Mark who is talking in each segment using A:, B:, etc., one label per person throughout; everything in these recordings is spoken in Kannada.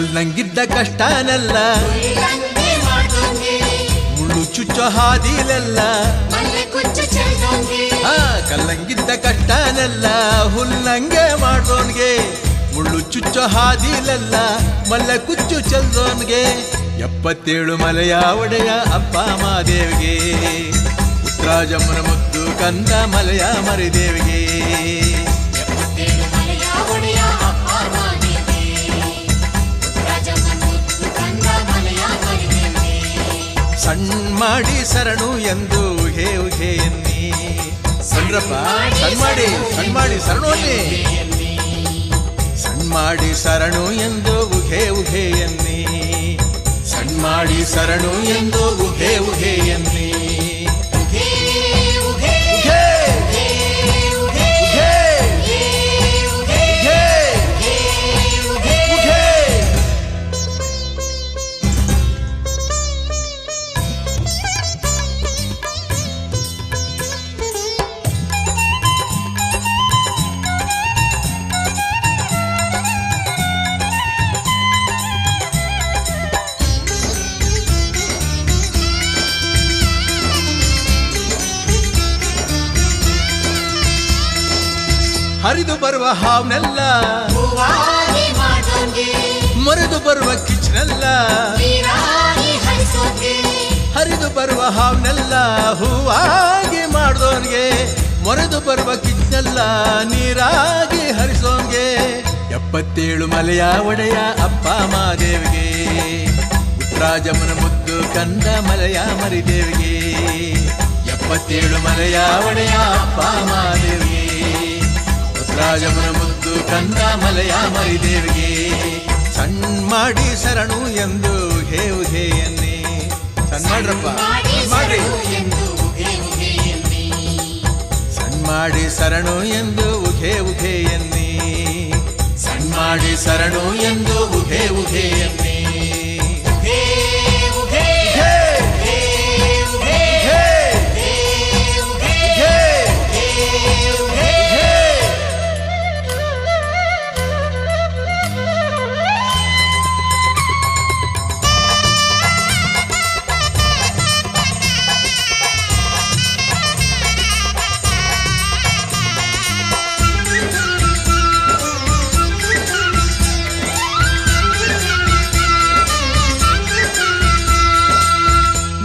A: ಕಲ್ಲಂಗಿದ್ದ ಕಷ್ಟನೆಲ್ಲ ಮುಳ್ಳು ಚುಚ್ಚೋ ಹಾದಿಲೆಲ್ಲ ಕಲ್ಲಂಗಿದ್ದ ಕಷ್ಟನೆಲ್ಲ ಹುಲ್ಲಂಗೆ ಮಾಡೋನ್ಗೆ ಮುಳ್ಳು ಚುಚ್ಚೋ ಹಾದಿಲೆಲ್ಲ ಮಲ್ಲೆ ಕುಚ್ಚು ಚೆಲ್ಲೋನ್ಗೆ 77 ಮಲೆಯ ಒಡೆಯ ಅಪ್ಪ ಮಾದೇವಿಗೆ ಉತ್ತರಾಜಮ್ಮನ ಮುದ್ದು ಕಂದ ಮಲೆಯ ಮರಿದೇವಿಗೆ ಸಣ್ಣ ಮಾಡಿ ಶರಣು ಎಂದು ಉಘೆ ಉಘೆ ಎನ್ನಿ ಸಣ್ರಪ್ಪ ಸಣ್ಣ ಮಾಡಿ ಶರಣು ಅನ್ನಿ ಸಣ್ಣ ಮಾಡಿ ಶರಣು ಎಂದು ಉಘೆ ಉಘೆ ಎನ್ನಿ ಸಣ್ಣ ಮಾಡಿ ಶರಣು ಎಂದು ಉಘೆ ಉಘೆ ಎನ್ನಿ ಹರಿದು ಬರುವ ಹಾವ್ನೆಲ್ಲ ಮರೆದು ಬರುವ ಕಿಚ್ಚನೆಲ್ಲ ಹರಿದು ಬರುವ ಹಾವ್ನೆಲ್ಲ ಹೂವಾಗಿ ಮಾಡ್ದೋನ್ಗೆ ಮರೆದು ಬರುವ ಕಿಚ್ಚನೆಲ್ಲ ನೀರಾಗಿ ಹರಿಸೋನ್ಗೆ 77 ಮಲೆಯ ಒಡೆಯ ಅಪ್ಪ ಮಾದೇವಿಗೆ ಉತ್ತರಾಜಮ್ಮನ ಮುದ್ದು ಕಂದ ಮಲೆಯ ಮರಿದೇವಿಗೆ 77 ಮಲೆಯ ಒಡೆಯ ಅಪ್ಪ ಮಾದೇವಿಗೆ ರಾಜಮನ ಮುದ್ದು ಕಂದ ಮಲೆಯ ಮರಿದೇವಿಗೆ ಸಣ್ಣ ಮಾಡಿ ಶರಣು ಎಂದು ಉಘೆ ಉಘೆ ಎನ್ನಿ ಸಣ್ಣ ಮಾಡ್ರಪ್ಪ ಮಾಡ್ರಿ ಸಣ್ಣ ಮಾಡಿ ಶರಣು ಎಂದು ಉಘೆ ಉಘೆ ಎನ್ನಿ ಸಣ್ಣ ಮಾಡಿ ಶರಣು ಎಂದು ಉಘೆ ಉಘೆ ಎನ್ನಿ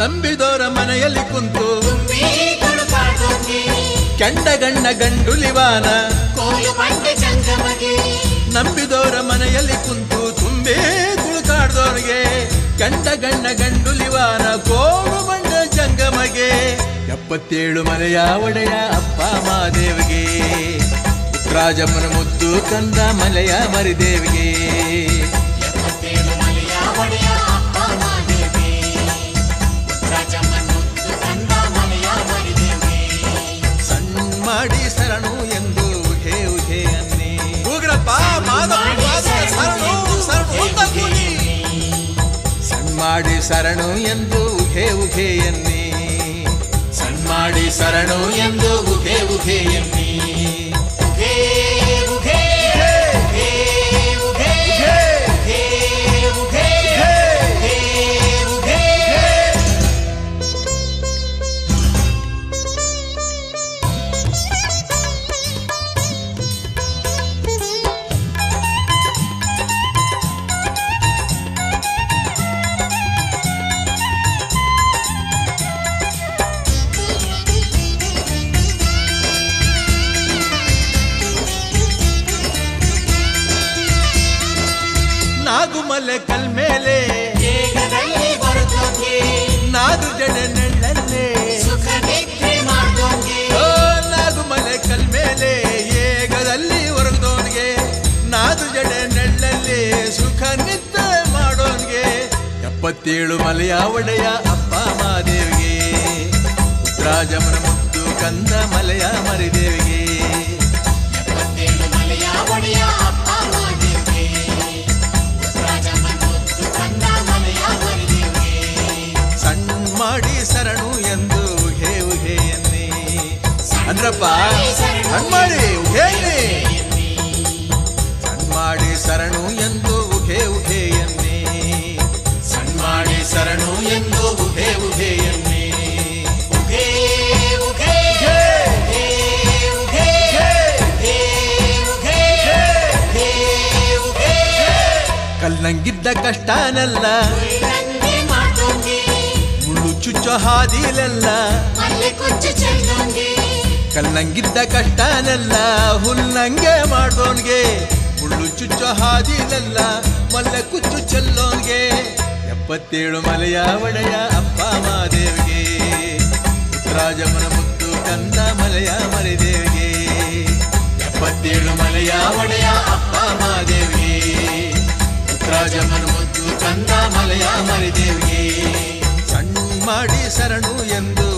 A: ನಂಬಿದೋರ ಮನೆಯಲ್ಲಿ ಕುಂತು ಕೆಂಡ ಗಣ್ಣ ಗಂಡುಲಿವಾನ ನಂಬಿದೋರ ಮನೆಯಲ್ಲಿ ಕುಂತು ತುಂಬೇ ತುಳುಕಾಡ್ದೋರ್ಗೆ ಕೆಂಡ ಗಣ್ಣ ಗಂಡುಲಿವಾನ ಕೋಡು ಬಂಡ ಜಂಗಮಗೆ 77 ಮಲೆಯ ಒಡೆಯ ಅಪ್ಪ ಮಾದೇವಿಗೆ ಉತ್ತರಾಜಮ್ಮನ ಮುದ್ದು ಕಂದ ಮಲೆಯ ಮರಿದೇವಿಗೆ ಮಾಡಿ ಶರಣು ಎಂದು ಉಘೆ ಉಘೆ ಅನ್ನಿ ಉಗ್ರಪ್ಪ ಶರಣು ಸಣ್ಣ ಮಾಡಿ ಶರಣು ಎಂದು ಉಘೆ ಉಘೆ ಎನ್ನಿ ಸಣ್ಣ ಮಾಡಿ ಶರಣು ಎಂದು ಉಘೆ ಉಘೆ ಎನ್ನಿ ನಾಗುಮಲೆ ಕಲ್ಮೇಲೆ ನಾದು ಜಡೆ ನೆಳ್ಳಲ್ಲೇ ನಾಗುಮಲೆ ಕಲ್ಮೇಲೆ ಏಗದಲ್ಲಿ ಹೊರಗದೋನ್ಗೆ ನಾದು ಜಡೆ ನೆಳ್ಳಲ್ಲಿ ಸುಖ ನಿದ್ದೆ ಮಾಡೋನ್ಗೆ 77 ಮಲೆಯ ಒಡೆಯ ಅಪ್ಪ ಮಾದೇವಿಗೆ ಉತ್ತರಾಜಮ್ಮನ ಮುದ್ದು ಕಂದ ಮಲೆಯ ಮರಿದೇವಿಗೆ
B: 77 ಮಲೆಯ ಒಡೆಯ ಅಪ್ಪ
A: ಮಾಡಿ ಶರಣು ಎಂದು ಉಘೆ ಉಘೆ ಎನ್ನಿ ಅಂದ್ರಪ್ಪ ಸಣ್ಣ ಮಾಡಿ ಉಘೆ ಎನ್ನಿ ಸಣ್ಣ ಮಾಡಿ ಶರಣು ಎಂದು ಉಘೆ ಉಘೆ ಎನ್ನಿ ಕಲ್ಲಂಗಿದ್ದ ಕಷ್ಟನೆಲ್ಲ
B: ಉಳ್ಳಂಗೆ ಮಾಡೋಂಗೆ
A: ಮುಳ್ಳು ಚುಚ್ಚೋ ಹಾದಿಲೆಲ್ಲ
B: ಮಲ್ಲೆ ಕುಚ್ಚು ಚೆಲ್ಲೋಂಗೆ
A: ಕಲ್ಲಂಗಿದ್ದ ಕಷ್ಟನೆಲ್ಲ ಹುಲ್ಲಂಗೆ ಮಾಡೋನ್ಗೆ ಮುಳ್ಳು ಚುಚ್ಚೋ ಹಾದಿಲೆಲ್ಲ ಮಲ್ಲೆ ಕುಚ್ಚು ಚೆಲ್ಲೋನ್ಗೆ 77 ಮಲೆಯ ಒಡೆಯ ಅಪ್ಪ ಮಾದೇವಿಗೆ ಪುಟ್ಟರಾಜಮ್ಮನ ಮುದ್ದು ಕಂದ ಮಲೆಯ ಮರಿದೇವಿಗೆ 77 ಮಲೆಯ ಒಡೆಯ ಅಪ್ಪ ಮಾದೇವಿಗೆ ಪುಟ್ಟರಾಜಮ್ಮನ ಮುದ್ದು ಕಂದ ಮಲೆಯ ಮರಿದೇವಿಗೆ ಸಣ್ಣ ಮಾಡಿ ಶರಣು ಎಂದು